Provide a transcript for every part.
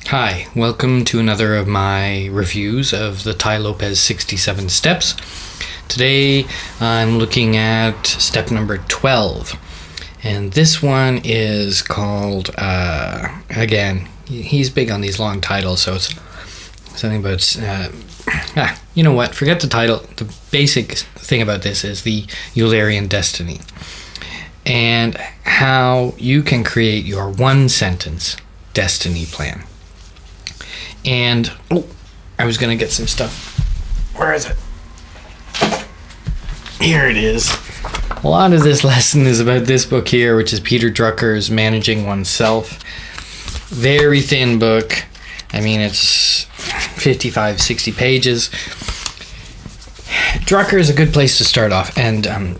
Hi, welcome to another of my reviews of the Tai Lopez 67 Steps. Today I'm looking at step number 12, and this one is called, again, he's big on these long titles, so it's something about, you know what, forget the title. The basic thing about this is the Eulerian destiny, and how you can create your one-sentence destiny plan. And, I was going to get some stuff. Where is it? Here it is. A lot of this lesson is about this book here, which is Peter Drucker's Managing Oneself. Very thin book. I mean, it's 55, 60 pages. Drucker is a good place to start off. And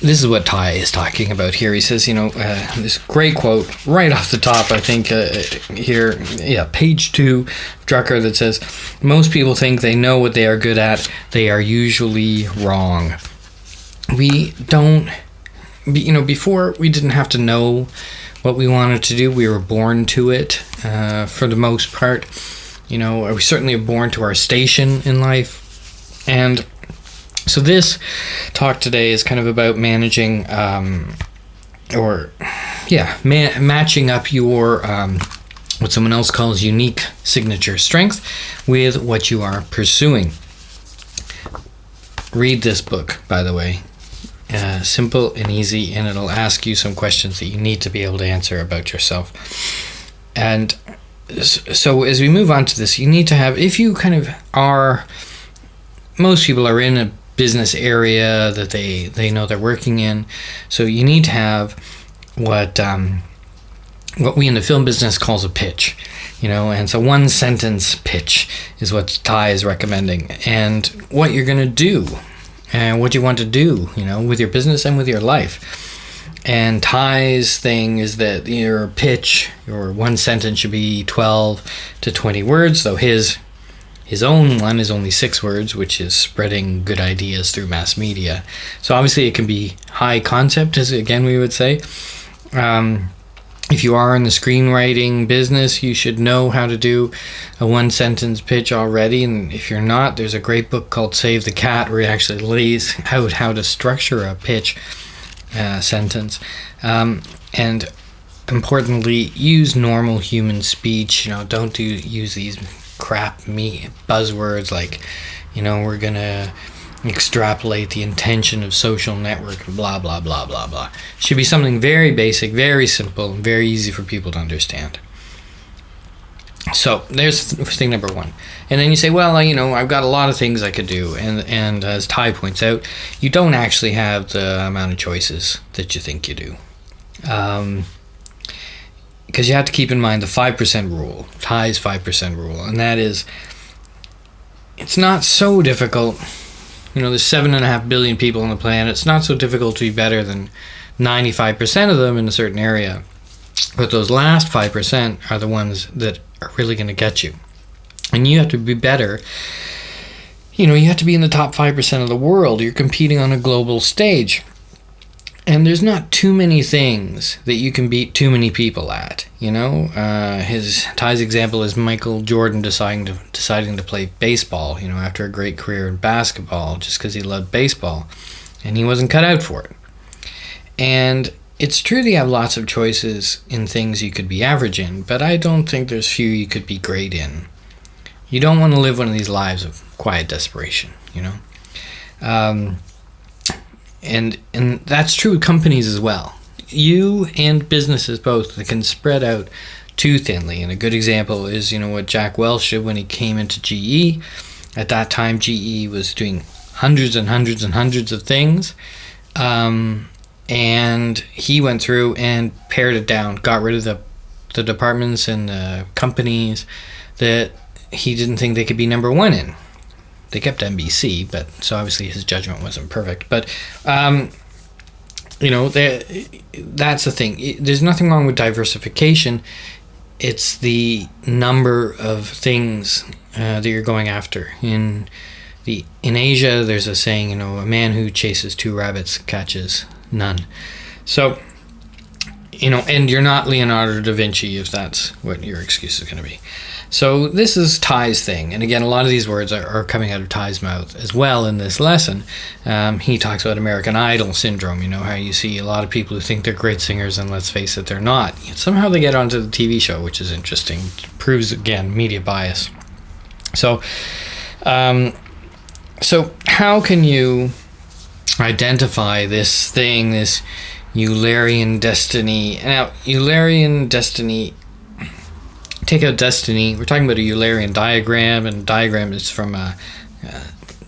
this is what Tai is talking about here. He says, this great quote right off the top, I think, here, page 2, Drucker, that says, most people think they know what they are good at. They are usually wrong. We don't, before we didn't have to know what we wanted to do. We were born to it, for the most part. We certainly are born to our station in life. And so this talk today is kind of about managing, matching up your, what someone else calls unique signature strength with what you are pursuing. Read this book, by the way. Simple and easy, and it'll ask you some questions that you need to be able to answer about yourself. And so as we move on to this, you need to have, if you kind of are, most people are in a business area that they know they're working in, so you need to have what we in the film business calls a pitch, and so one sentence pitch is what Tai is recommending, and what you're going to do and what you want to do, with your business and with your life. And Tai's thing is that your pitch, your one sentence, should be 12 to 20 words, though his own one is only 6 words, which is spreading good ideas through mass media. So obviously it can be high concept, as again we would say. If you are in the screenwriting business, you should know how to do a one-sentence pitch already. And if you're not, there's a great book called Save the Cat, where it actually lays out how to structure a pitch sentence. And importantly, use normal human speech. Don't use these crap buzzwords like, we're gonna extrapolate the intention of social network, blah blah blah blah blah. Should be something very basic, very simple, and very easy for people to understand. So there's thing number 1. And then you say, well, I've got a lot of things I could do, and as Tai points out, you don't actually have the amount of choices that you think you do. Because you have to keep in mind the 5% rule, Tai's 5% rule, and that is, it's not so difficult. There's 7.5 billion people on the planet. It's not so difficult to be better than 95% of them in a certain area. But those last 5% are the ones that are really going to get you. And you have to be better. You have to be in the top 5% of the world. You're competing on a global stage. And there's not too many things that you can beat too many people at. Tai's example is Michael Jordan deciding to play baseball, after a great career in basketball, just because he loved baseball, and he wasn't cut out for it. And it's true that you have lots of choices in things you could be average in, but I don't think there's few you could be great in. You don't want to live one of these lives of quiet desperation, And that's true with companies as well. You and businesses both that can spread out too thinly. And a good example is, what Jack Welch did when he came into GE. At that time, GE was doing hundreds and hundreds and hundreds of things. And he went through and pared it down, got rid of the departments and the companies that he didn't think they could be number 1 in. They kept NBC, but so obviously his judgment wasn't perfect. But, that's the thing. There's nothing wrong with diversification. It's the number of things that you're going after. In Asia, there's a saying, a man who chases 2 rabbits catches none. So and you're not Leonardo da Vinci if that's what your excuse is going to be. So this is Tai's thing. And again, a lot of these words are coming out of Tai's mouth as well in this lesson. He talks about American Idol syndrome, how you see a lot of people who think they're great singers and let's face it, they're not. Somehow they get onto the TV show, which is interesting. It proves, again, media bias. So how can you identify this thing, this Eulerian destiny? Now, Eulerian destiny, take out destiny, we're talking about a Eulerian diagram, and diagram is from a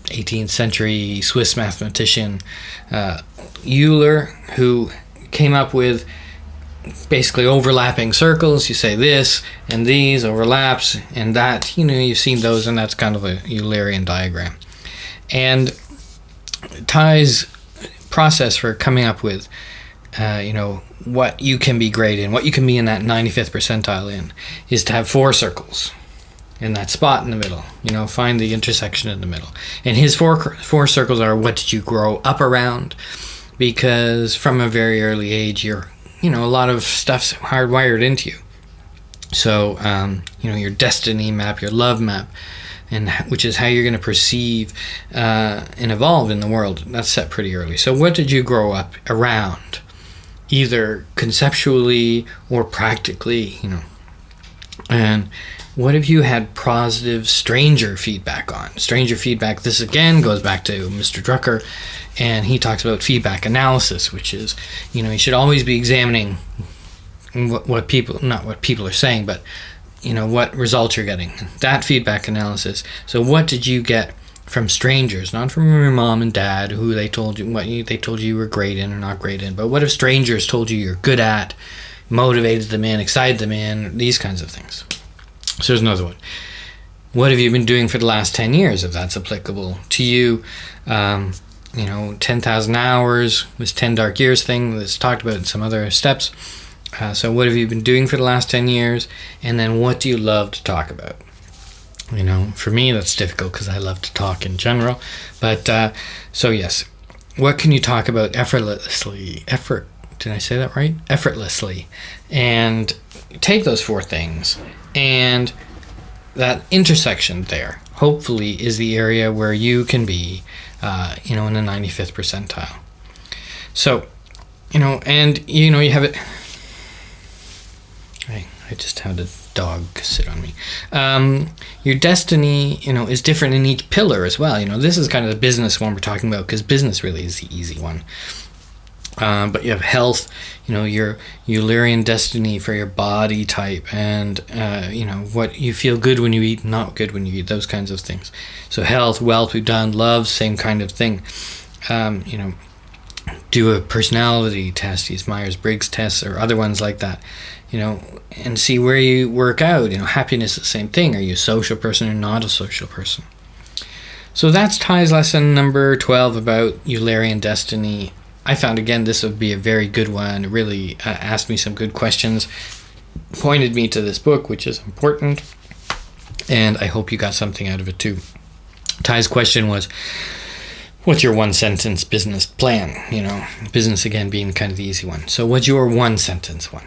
18th century Swiss mathematician, Euler, who came up with basically overlapping circles. You say this and these overlaps and that, you've seen those, and that's kind of a Eulerian diagram. And Tai's process for coming up with what you can be great in, what you can be in that 95th percentile in, is to have 4 circles in that spot in the middle. Find the intersection in the middle. And his four circles are, what did you grow up around? Because from a very early age, a lot of stuff's hardwired into you. So, your destiny map, your love map, and which is how you're going to perceive and evolve in the world. That's set pretty early. So what did you grow up around, either conceptually or practically, and what have you had positive stranger feedback on? Stranger feedback, this again goes back to Mr. Drucker, and he talks about feedback analysis, which is, you should always be examining what people, not what people are saying, but what results you're getting. That feedback analysis. So what did you get from strangers, not from your mom and dad, who they told you were great in or not great in, but what if strangers told you you're good at, motivated them in, excited them in, these kinds of things. So there's another one. What have you been doing for the last 10 years, if that's applicable to you? 10,000 hours, this 10 dark years thing that's talked about in some other steps. So what have you been doing for the last 10 years? And then what do you love to talk about? For me, that's difficult because I love to talk in general. But, so yes, what can you talk about effortlessly? Did I say that right? Effortlessly. And take those 4 things, and that intersection there, hopefully, is the area where you can be, in the 95th percentile. So, and, you have it. I just had a dog sit on me. Your destiny, is different in each pillar as well. This is kind of the business one we're talking about, because business really is the easy one. But you have health, your Eulerian destiny for your body type, and, what you feel good when you eat, not good when you eat, those kinds of things. So health, wealth, we've done, love, same kind of thing. Do a personality test, these Myers-Briggs tests or other ones like that, and see where you work out. Happiness is the same thing. Are you a social person or not a social person? So that's Tai's lesson number 12 about Eulerian destiny. I found, again, this would be a very good one. It really asked me some good questions, pointed me to this book, which is important, and I hope you got something out of it too. Tai's question was, what's your 1-sentence business plan? Business, again, being kind of the easy one. So what's your 1-sentence one?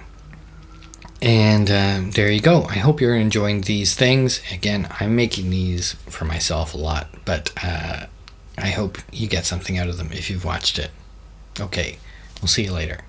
And there you go. I hope you're enjoying these things. Again, I'm making these for myself a lot, but I hope you get something out of them if you've watched it. Okay, we'll see you later.